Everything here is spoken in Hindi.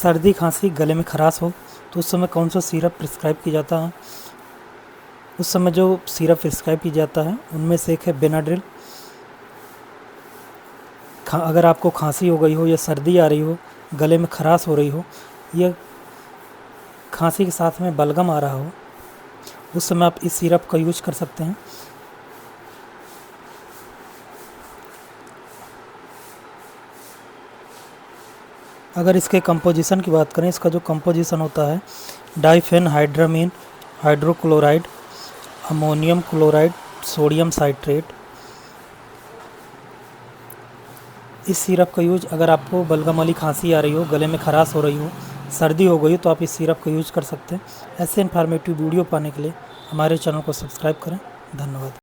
सर्दी खांसी गले में खराश हो तो उस समय कौन सा सिरप प्रिस्क्राइब किया जाता है? उस समय जो सिरप प्रिस्क्राइब किया जाता है उनमें से एक है बेनाड्रिल। अगर आपको खांसी हो गई हो या सर्दी आ रही हो, गले में खराश हो रही हो या खांसी के साथ में बलगम आ रहा हो, उस समय आप इस सिरप का यूज कर सकते हैं। अगर इसके कंपोजिशन की बात करें, इसका जो कंपोजिशन होता है diphenhydramine hydrochloride, ammonium chloride, sodium citrate. इस सिरप का यूज अगर आपको बलगम वाली खांसी आ रही हो, गले में खराश हो रही हो, सर्दी हो गई हो, तो आप इस सिरप का यूज कर सकते हैं। ऐसे इन्फॉर्मेटिव वीडियो पाने के लिए हमारे चैनल को सब्सक्राइब करें। धन्यवाद।